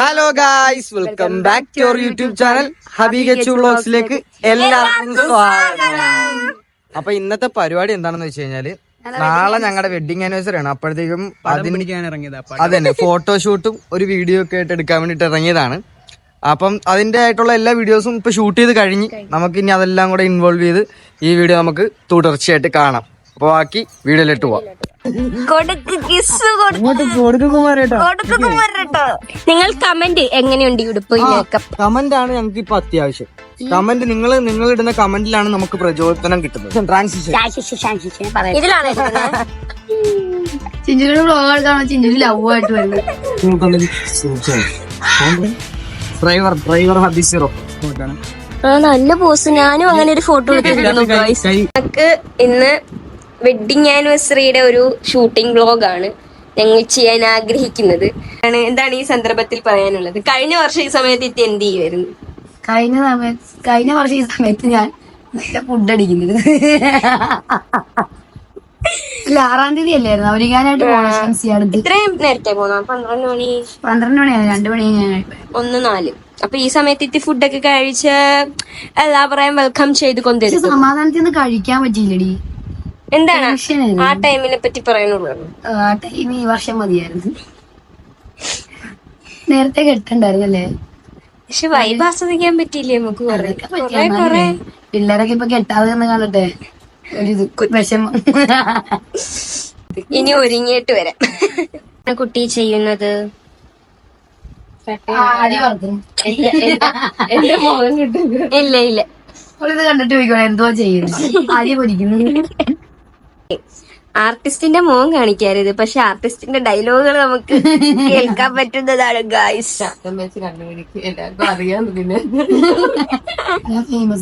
Hello guys, welcome back to your YouTube channel ഹബീഗച്ചു വ്ലോഗ്സിലേക്ക് എല്ലാവർക്കും സ്വാഗതം. അപ്പൊ ഇന്നത്തെ പരിപാടി എന്താണെന്ന് വെച്ച് കഴിഞ്ഞാല്, നാളെ ഞങ്ങളുടെ വെഡിങ് ആനിവേഴ്സറി ആണ്. അപ്പോഴത്തേക്കും അതന്നെ ഫോട്ടോഷൂട്ടും ഒരു വീഡിയോ ഒക്കെ ആയിട്ട് എടുക്കാൻ വേണ്ടിട്ട് ഇറങ്ങിയതാണ്. അപ്പം അതിന്റെ ആയിട്ടുള്ള എല്ലാ വീഡിയോസും ഇപ്പൊ ഷൂട്ട് ചെയ്ത് കഴിഞ്ഞ് നമുക്ക് ഇനി അതെല്ലാം കൂടെ ഇൻവോൾവ് ചെയ്ത് ഈ വീഡിയോ നമുക്ക് തുടർച്ചയായിട്ട് കാണാം. അപ്പൊ ബാക്കി വീഡിയോയിലിട്ട് പോവാം. നിങ്ങൾ കമന്റ് എങ്ങനെയുണ്ട് ഉടുപ്പ്? കമന്റ് ആണ് ഞങ്ങൾക്ക് ഇപ്പൊ അത്യാവശ്യം. കമന്റ് നിങ്ങൾ ഇടുന്ന കമന്റിലാണ് നമുക്ക് പ്രചോദനം കിട്ടുന്നത്. ഇതിലാണ് ചിഞ്ചുരുടെ വ്ളോഗ് കാണാൻ ചിഞ്ചു ലവ് ആയിട്ട് വരുന്നത്. ഡ്രൈവർ ഹബീസിറോ നല്ല പോസ്. ഞാനും അങ്ങനെ ഒരു ഫോട്ടോ എടുത്തിരുന്നു. നമുക്ക് ഇന്ന് വെഡിങ് ആനിവേഴ്സറിയുടെ ഒരു ഷൂട്ടിംഗ് വ്ളോഗാണ് ഞങ്ങൾ ചെയ്യാൻ ആഗ്രഹിക്കുന്നത്. എന്താണ് ഈ സന്ദർഭത്തിൽ പറയാനുള്ളത്? കഴിഞ്ഞ വർഷം ഈ സമയത്ത് ഇത് എന്ത് ചെയ്യുമായിരുന്നു? കഴിഞ്ഞ വർഷം ഈ സമയത്ത് ഞാൻ ഫുഡ് അടിക്കുന്നത്. അല്ല, 6-ാം തീയതി അല്ലായിരുന്നു അവരിക്കാനായിട്ട് പോകണം. ഇത്രയും നേരത്തെ പോന്നാ? 12 മണിയാണ്, 2 മണി 1:04. അപ്പൊ ഈ സമയത്ത് ഇത്തി ഫുഡൊക്കെ കഴിച്ച് എല്ലാവരെയും വെൽക്കം ചെയ്ത് കൊണ്ടിരുന്നു. സമാധാനത്തിൽ നിന്ന് കഴിക്കാൻ പറ്റിയില്ലടി. എന്താണ് ആ ടൈമിനെ പറ്റി പറയാനുള്ളത്? ആ ടൈം ഈ വർഷം മതിയായിരുന്നു, നേരത്തെ കെട്ടണ്ടായിരുന്നല്ലേ. പക്ഷെ വൈബ് ആസ്വദിക്കാൻ പറ്റിയില്ലേ നമുക്ക്? കൊറേ പിള്ളേരൊക്കെ ഇപ്പൊ കെട്ടാതെ എന്ന് കാണട്ടെ ഒരു വിഷമം. ഇനി ഒരുങ്ങിയിട്ട് വരാം. കുട്ടി ചെയ്യുന്നത് ഇല്ല ഇല്ല, ഇത് കണ്ടിട്ട് പോയിക്കോളെ എന്തോ ചെയ്യുന്നു. ആദ്യം പൊരിക്കുന്നു. ആർട്ടിസ്റ്റിന്റെ മുഖം കാണിക്കരുത്, പക്ഷെ ആർട്ടിസ്റ്റിന്റെ ഡയലോഗുകൾ നമുക്ക് കേൾക്കാൻ പറ്റുന്നതാണ് ഗായ്സ്. ഫേമസ്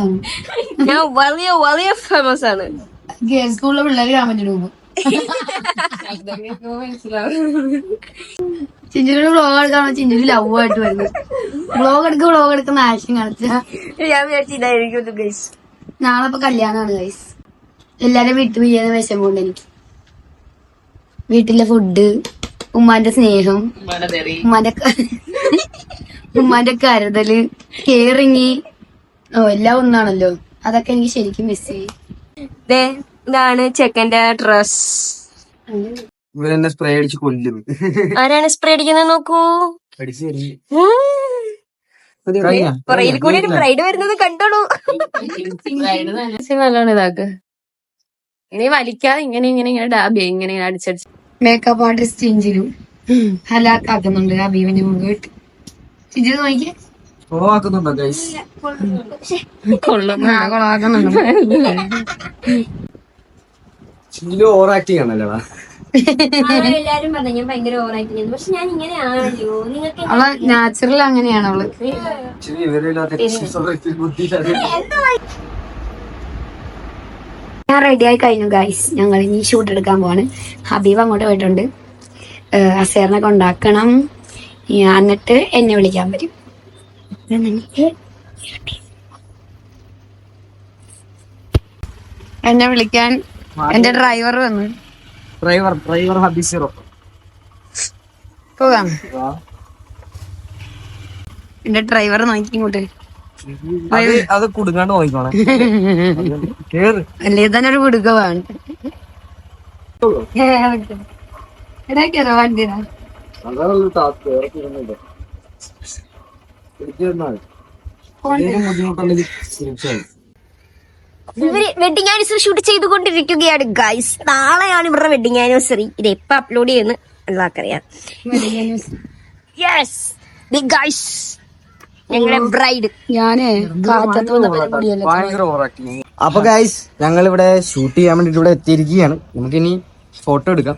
ആണ്, ഞാൻ വലിയ വലിയ ഫേമസ് ആണ്. സ്കൂളിലെ പിള്ളേര് കമന്റ് ഇടുമ്പോ ചിഞ്ചുരുടെ വ്ളോഗ് എടുക്കാണോ ചിഞ്ചു ലവ് ആയിട്ട് വരുന്നത്. വ്ളോഗ് എടുക്കുന്ന ആക്ഷൻ കാണിച്ച ഞാൻ വിചാരിച്ചു ഇതായിരിക്കും ഗൈസ്. നാളെ ഇപ്പൊ കല്യാണമാണ് ഗൈസ്. എല്ലാരും വിട്ടു പിരിയാന്ന് വിഷമമുണ്ട് എനിക്ക്. വീട്ടിലെ ഫുഡ്, ഉമ്മാന്റെ സ്നേഹം, ഉമ്മാന്റെ കരുതല്, കെയറിങ്, എല്ലാം ഒന്നാണല്ലോ. അതൊക്കെ എനിക്ക് ശരിക്കും മിസ് ചെയ്യും. ഇതാണ് ചെക്കന്റെ ഡ്രസ്. ഇവരെന്നെ സ്പ്രേ അടിച്ച് കൊല്ലും. ആരാണ് സ്പ്രേ അടിക്കുന്നത്? നോക്കൂ, പുറയിൽ കൂടി ഒരു ബ്രൈഡ് വരുന്നത് കണ്ടോളൂ. നല്ലോണം ഇതാക്ക്. ഇനി വലിക്കാതെ ഇങ്ങനെ ഡാബി ഇങ്ങനെ അടിച്ചടിച്ച് മേക്കപ്പ് ആർട്ടിസ്റ്റ് ചിഞ്ചിലും ഹലാക്കാക്കുന്നുണ്ട് ഹബീബിന്റെ മുഖമായിട്ട്. ചിഞ്ചു നോക്കിയേ, കൊള്ളാക്കുന്നുണ്ട്. എല്ലാരും പറഞ്ഞു ഞാൻ ഭയങ്കര ഓവർ ആക്ടിങ്, പക്ഷെ ഞാൻ ഇങ്ങനെയാണല്ലോ. നിങ്ങൾക്ക് അവള് നാച്ചുറൽ അങ്ങനെയാണ് അവള്. ഞാൻ റെഡിയായി കഴിഞ്ഞു ഗൈസ്. ഞങ്ങൾ ഇനി ഷൂട്ട് എടുക്കാൻ പോവാണ്. ഹബീബ് അങ്ങോട്ട് പോയിട്ടുണ്ട്. അസേറിനെ കൊണ്ടാക്കണം, എന്നിട്ട് എന്നെ വിളിക്കാൻ വരും. എന്നെ വിളിക്കാൻ എന്റെ ഡ്രൈവർ വന്നു. ഡ്രൈവർ ഹബീസിറോ പോകാം. എന്റെ ഡ്രൈവർ നോക്കി ഇങ്ങോട്ട്. അത് കുടുങ്ങാണ്ട് നോക്കിക്കോണേ. അല്ലേ തന്നെ ഒരു കുടുക്കമാണ്. എടാ വണ്ടിയാ ഇവര് വെഡിങ് ആനിവേഴ്സറി ഷൂട്ട് ചെയ്തുകൊണ്ടിരിക്കുകയാണ് ഗൈസ്. നാളെയാണ് ഇവരുടെ വെഡിങ് ആനിവേഴ്സറി. ഇത് എപ്പോ അപ്ലോഡ് ചെയ്യുന്ന എല്ലാവർക്കറിയാം. യെസ് ബിഗ് ഗൈസ്, ഞങ്ങളുടെ ബ്രൈഡ്. ഞാന് അപ്പൊ ഗൈസ്, ഞങ്ങൾ ഇവിടെ ഷൂട്ട് ചെയ്യാൻ വേണ്ടിട്ട് ഇവിടെ എത്തിയിരിക്കുകയാണ്. നമുക്കിനി ഫോട്ടോ എടുക്കാം.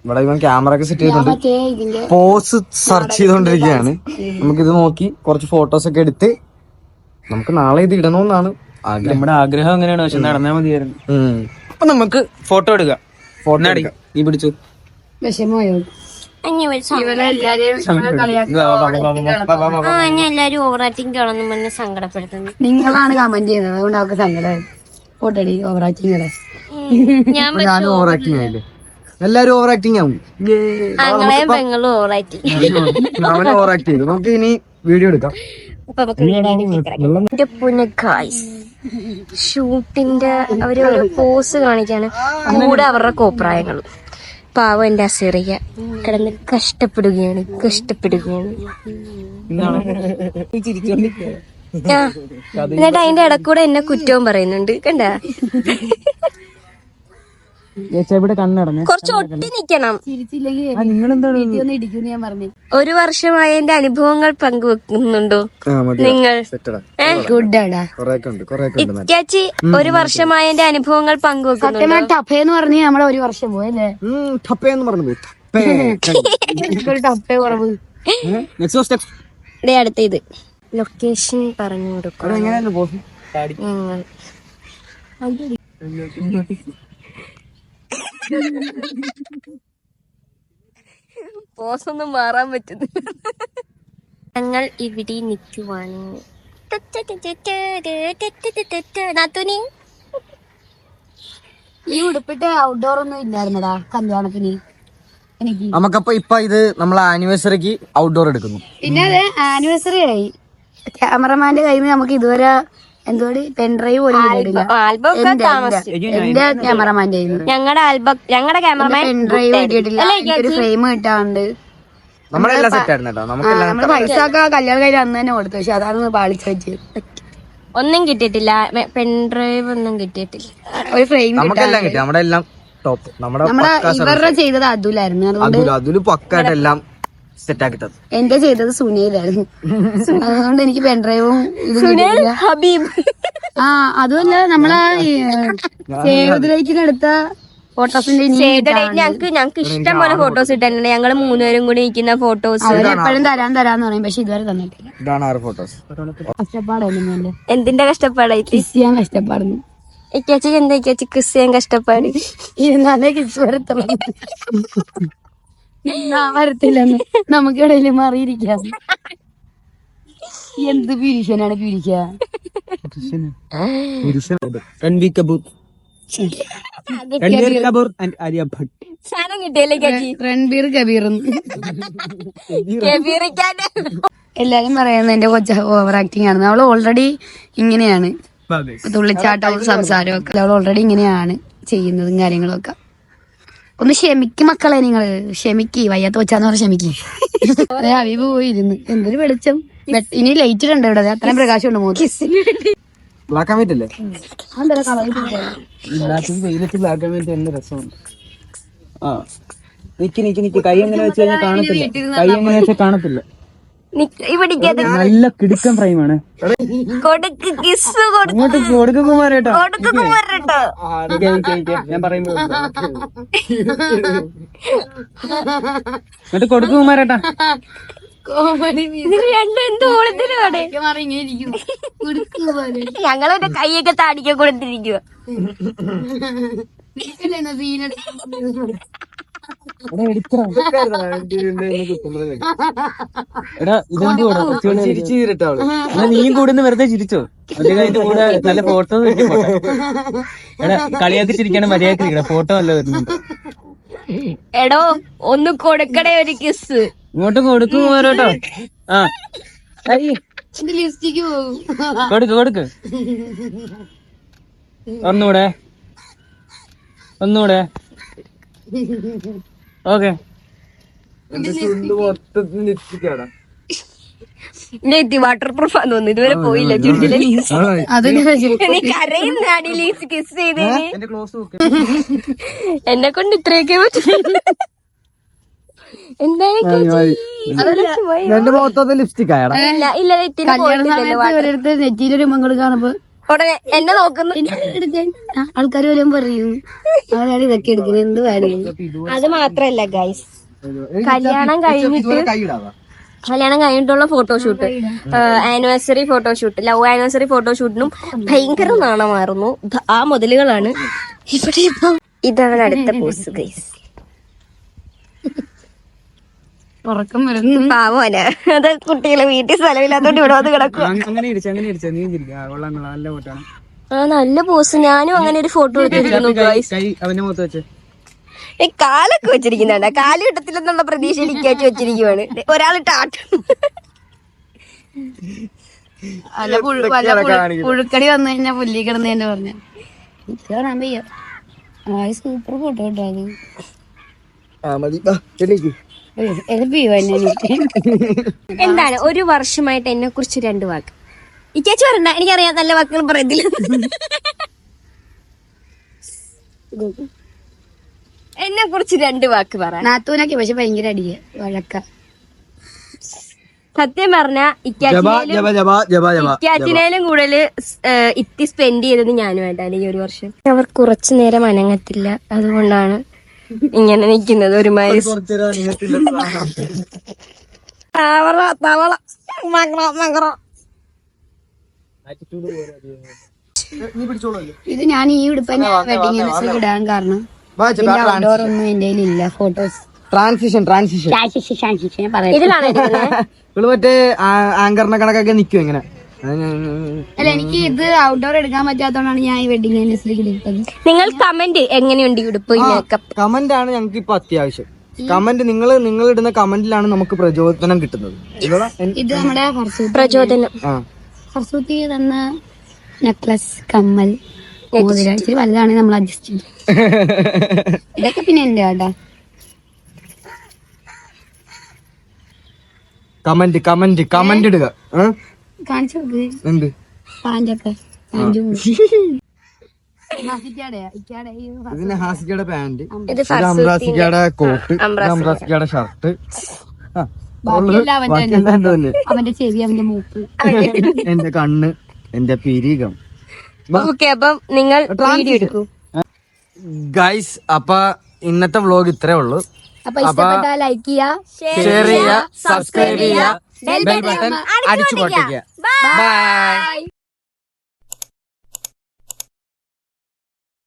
ഇവിടെ ഇവൻ ക്യാമറ ഒക്കെ സെറ്റ് ചെയ്തിട്ടുണ്ട്, പോസ് സെർച്ച് ചെയ്തോണ്ടിരിക്കുകയാണ്. നമുക്കിത് നോക്കി കുറച്ച് ഫോട്ടോസ് ഒക്കെ എടുത്ത് നമുക്ക് നാളെ ഇത് ഇടണമെന്നാണ് നമ്മുടെ ആഗ്രഹം. അങ്ങനെയാണ്, പക്ഷെ നടന്നാ മതിയായിരുന്നു. അപ്പൊ നമുക്ക് ഫോട്ടോ എടുക്കാം. ഫോട്ടോ എടുക്കാം. നീ പിടിച്ചു. വിഷമയോ? എല്ലാരും ഓവർ ആക്ടിങ് കാണുന്നു പറഞ്ഞ് സങ്കടപ്പെടുത്തുന്നു. നിങ്ങളാണ് കമന്റ് ചെയ്യുന്നത്, അതുകൊണ്ട് അവർക്ക് സങ്കടമായി. Photo over acting. ഞാൻ ഓവർ ആക്ടിങ് ആയില്ലേ? എല്ലാരും ഓവർ ആക്ടിങ് ആവും. ഞങ്ങളെയും പെങ്ങളും ഓവറായിട്ട്. അവന് ഓവർ ആക്ട് ചെയ്തു. നമുക്ക് ഇനി വീഡിയോ എടുക്കാം. ഷൂട്ടിന്റെ അവര് ഒരു പോസ് കാണിക്കാണ് കൂടെ അവരുടെ കോപ്രായങ്ങളും. പാവം എന്റെ അസീറിയ കിടന്ന് കഷ്ടപ്പെടുകയാണ്. എന്നിട്ട് അതിന്റെ ഇടക്കൂടെ എന്നെ കുറ്റവും പറയുന്നുണ്ട്. കണ്ട കുറച്ച് ഒട്ടി നിക്കണം. ഒരു വർഷമായ എന്റെ അനുഭവങ്ങൾ പങ്കുവെക്കുന്നുണ്ടോ നിങ്ങൾ? ഇക്കാച്ചി ഒരു വർഷമായ എന്റെ അനുഭവങ്ങൾ പങ്കുവെക്കുന്നുണ്ടോ? ടപ്പേന്ന് പറഞ്ഞ് നമ്മളെ ഒരു വർഷം പോയല്ലേ? അടുത്ത ഇത് ലൊക്കേഷൻ പറഞ്ഞു കൊടുക്കും. പോസൊന്നും മാറാൻ പറ്റുന്നില്ല. ഞങ്ങൾ ഇവിടെ നിൽക്കുവാണ്. ഈ ഉടുപ്പിട്ട് ഔട്ട്ഡോർ ഒന്നും ഇല്ലായിരുന്നടാ കല്യാണത്തിന് എനിക്ക്. നമുക്കപ്പൊ ഇപ്പൊ ഇത് നമ്മളെ ആനിവേഴ്സറിക്ക് ഔട്ട്ഡോർ എടുക്കുന്നു. പിന്നെ അത് ആനിവേഴ്സറി ആയി. ക്യാമറമാന്റെ കയ്യിൽ നിന്ന് നമുക്ക് ഇതുവരെ എന്തോടി പെൻഡ്രൈവ് പോലും കിട്ടിയിട്ടില്ല. എന്റെ ക്യാമറമാന്റെ ഞങ്ങളുടെ ക്യാമറമാൻ പെൻഡ്രൈവ് കിട്ടിയിട്ടില്ല. ഒരു ഫ്രെയിം കിട്ടാണ്ട് നമ്മളെല്ലാം സെറ്റ് ആയിരുന്നു കേട്ടോ. നമ്മള് പൈസ ഒക്കെ കല്യാണം കഴിഞ്ഞ് അന്ന് തന്നെ കൊടുത്തു. പക്ഷെ അതാണ് പാളിച്ചു വെച്ചത്. ഒന്നും കിട്ടിയിട്ടില്ല. പെൻഡ്രൈവ് ഒന്നും കിട്ടിയിട്ടില്ല. ഒരു ഫ്രെയിം നമുക്കെല്ലാം കിട്ടി. നമ്മുടെ എല്ലാം ടോപ്പ്. നമ്മളെ ഇവരുടെ ചെയ്തത് അതുലായിരുന്നു. അതുകൊണ്ട് അതില് പക്കായിട്ടെല്ലാം സെറ്റ് ആക്കി തന്നു. എന്റെ ചെയ്തത് സുനയിലായിരുന്നു. അതുകൊണ്ട് എനിക്ക് പെൻഡ്രൈവും ഹബീബ്. ആ അതുമല്ല നമ്മളെ സേവത്തിലേക്കിനെടുത്ത ഫോട്ടോസിന്റെ ഞങ്ങക്ക് ഇഷ്ടം പോലെ ഫോട്ടോസ് ഇട്ടിട്ടുണ്ട്. ഞങ്ങള് മൂന്നുപേരും കൂടി നിൽക്കുന്ന ഫോട്ടോസ് എപ്പോഴും തരാന്ന് പറയും. പക്ഷെ ഇതുവരെ തന്നിട്ടില്ല. ഇതാണ് ആ ഫോട്ടോസ്. കഷ്ടപ്പാടായിരുന്നു. എന്തിന്റെ കഷ്ടപ്പാടായി? കിസ് ചെയ്യാൻ കഷ്ടപ്പാടുന്നു. ഇക്കാച്ചിക്ക് എന്താ ഇക്കാച്ചി കിസ് ചെയ്യാൻ കഷ്ടപ്പാട്? ഇരുന്നാലേ കിസ് വരത്തുള്ളൂ. വരത്തില്ലെന്ന് നമുക്കിടയിൽ മാറിയിരിക്കാം. എന്ത് പിരിശനാണ് പിരിക്ക. സാധനം കിട്ടിയല്ലേ രൺബീർ കബീർ. എല്ലാരും പറയുന്നത് എന്റെ കൊച്ച ഓവർ ആക്ടിങ് ആണ്. അവള് ഓൾറെഡി ഇങ്ങനെയാണ്. തുള്ളിച്ചാട്ടവും സംസാരവും ഒക്കെ അവൾ ഓൾറെഡി ഇങ്ങനെയാണ് ചെയ്യുന്നതും കാര്യങ്ങളൊക്കെ. ഒന്ന് ക്ഷമിക്ക് മക്കളെ, നിങ്ങള് ക്ഷമിക്ക്. വയ്യാത്ത വെച്ചാന്ന് പറഞ്ഞ ക്ഷമിക്ക്. ഹബീബ് പോയിരുന്നു. എന്തൊരു വെളിച്ചം. ഇനി ലൈറ്റ് ഉണ്ട് ഇവിടെ. അത്രയും പ്രകാശം ഉണ്ട് മോദി. കൈ എങ്ങനെ വെച്ച് കഴിഞ്ഞാൽ കാണത്തില്ല. കൈ എങ്ങനെ വെച്ചാൽ കാണത്തില്ല. നല്ല കിടുക്കൻ ഫ്രെയിമാണ്. ഇങ്ങോട്ട് കൊടുക്ക് കുമാരേട്ടാ. ഞാൻ പറയുമ്പോ ഇങ്ങോട്ട് കൊടുക്ക് കുമാരേട്ടാ. ഞങ്ങളൊരു കൈയൊക്കെ താടിക്കാൻ കൊടുത്തിരിക്കുക. നീയും കൂടെ വെറുതെ ചിരിച്ചോ? കൂടെ നല്ല ഫോട്ടോ എടാ കളിയാക്കി ചിരിക്കണം. മര്യാദ ഫോട്ടോ നല്ല വരുന്നുണ്ട്. എടോ ഒന്ന് കൊടുക്കടേ ഒരു കിസ്. ഇങ്ങോട്ട് കൊടുക്കും കേട്ടോ. ആ കൊടുക്ക് കൊടുക്ക്. ഒന്നൂടെ ഓക്കെ. വാട്ടർ പ്രൂഫ് ആന്ന് തോന്നുന്നു. ഇതുവരെ പോയില്ല. കരയുന്നാടി ലീസ് കിസ് ചെയ്തേന്. എന്നെ കൊണ്ട് ഇത്രയൊക്കെ പറ്റും. എന്റെ മുഖത്തൊന്ന് ലിപ്സ്റ്റിക് ആയടാ. നെറ്റിയിലൊരു മംഗള് കാണുമ്പോ ഉടനെ എന്നെ നോക്കുന്നു. ആൾക്കാർ പോലും പറയും അവരാണ് ഇതൊക്കെ എടുക്കുന്നത്. എന്ത് കാര്യം. അത് മാത്രല്ല ഗൈസ്, കല്യാണം കഴിഞ്ഞിട്ടുള്ള photoshoot, anniversary photoshoot, love anniversary ഫോട്ടോഷൂട്ടിനും ഭയങ്കര നാണമായിരുന്നു. ആ മുതലുകളാണ് ഇവിടെ. ഇതാണ് അടുത്ത പോസ്റ്റ് ഗൈസ്. ഉറക്കം വരുന്നു. പാവോനെ, അത് കുട്ടികളെ വീട്ടിൽ സ്ഥലമില്ലാത്തോണ്ട് ഇവിടെ വന്ന് കിടക്കും. ആ നല്ല പോസ്. ഞാനും അങ്ങനെ ഒരു ഫോട്ടോ എടുത്തിരിക്കുന്നു ഗൈസ്. കാലൊക്കെ വെച്ചിരിക്കുന്നുണ്ട്. കാല് കിട്ടത്തില്ലെന്നുള്ള പ്രതീക്ഷയിൽ ഇക്കാച്ച് വെച്ചിരിക്കുവാണ്. ഒരാള് ടാട്ട പുഴുക്കടി വന്നു കഴിഞ്ഞാ പുല്ലി കിടന്നേന്റെ പറഞ്ഞ കാണാൻ വയ്യ. സൂപ്പർ ഫോട്ടോ കേട്ടോ അത്. എന്താണ് ഒരു വർഷമായിട്ട് എന്നെ കുറിച്ച് 2 വാക്ക്? ഇക്കാച്ച് പറയണ്ട, എനിക്കറിയാം നല്ല വാക്കുകൾ പറയത്തില്ല. എന്നെ കുറിച്ച് 2 വാക്ക് പറ. നാത്തൂനൊക്കെ പക്ഷെ ഭയങ്കര അടിയ വഴക്ക. സത്യം പറഞ്ഞ ഇക്കാച്ചിനേലും കൂടുതല് ഇത്തി സ്പെൻഡ് ചെയ്തത് ഞാനുമായിട്ടാണ് ഈ ഒരു വർഷം. അവർ കുറച്ചു നേരം അനങ്ങത്തില്ല, അതുകൊണ്ടാണ് ഇങ്ങനെ നിക്കുന്നത് ഒരുമാതിരി. ഇത് ഞാൻ ഈ ഉടുപ്പ് വെഡിങ് ആനിവേഴ്സറി ഇടാൻ കാരണം ഔട്ട്ഡോർ ഒന്നും എന്റെ ഇല്ല. ഫോട്ടോസ് ട്രാൻസിഷൻ ഇതിലാണ് ഇവള് മറ്റേ ആങ്കറിനെ കണക്കൊക്കെ നിക്കും ഇങ്ങനെ. അല്ല, എനിക്ക് ഇത് ഔട്ട്ഡോർ എടുക്കാൻ പറ്റാത്തോണ്ടാണ് ഞാൻ ഈ വെഡിങ് ആനിവേഴ്സറി എടുത്തത്. നിങ്ങൾ കമന്റ് എങ്ങനെയുണ്ട് ഈ ഉടുപ്പ് മേക്കപ്പ്? കമന്റ് ആണ് ഞങ്ങൾക്ക് ഇപ്പൊ അത്യാവശ്യം. കമന്റ് നിങ്ങൾ ഇടുന്ന കമന്റിലാണ് നമുക്ക് പ്രചോദനം കിട്ടുന്നത്. ഇത് നമ്മുടെ പ്രചോദനം. ഹർസൂത്തി തന്ന നെക്ലസ്, കമ്മൽ, മോതിരം ഇച്ചിരി വലുതാണ്, നമ്മൾ അഡ്ജസ്റ്റ് ചെയ്തു. ഇതൊക്കെ പിന്നെ എന്റെ കേട്ടാ. കമന്റ് ഇടുക. കാണിച്ചു കൊടുക്ക് എന്ത് പാൻറ്റൊക്കെ. ഇതിന് ഹാസിക്കയുടെ പാന്റ്, ഇത് അംബ്രാസിക്കയുടെ കോട്ട്, അംബ്രാസിക്കയുടെ ഷർട്ട്, അവന്റെ ചെവി, അവന്റെ മൂക്ക്, എന്റെ കണ്ണ്, എന്റെ പിരികം. ഓക്കെ, അപ്പം നിങ്ങൾ വീഡിയോ എടുക്കൂ ഗൈസ്. അപ്പൊ ഇന്നത്തെ വ്ലോഗ് ഇത്രേ ഉള്ളൂ. അപ്പൊ ഇഷ്ടപ്പെട്ടാ ലൈക്ക് ചെയ്യാ, ഷെയർ ചെയ്യുക, സബ്സ്ക്രൈബ് ചെയ്യുക, ബെൽ ബട്ടൺ അടിച്ചു പൊട്ടിക്കുക. ബൈ.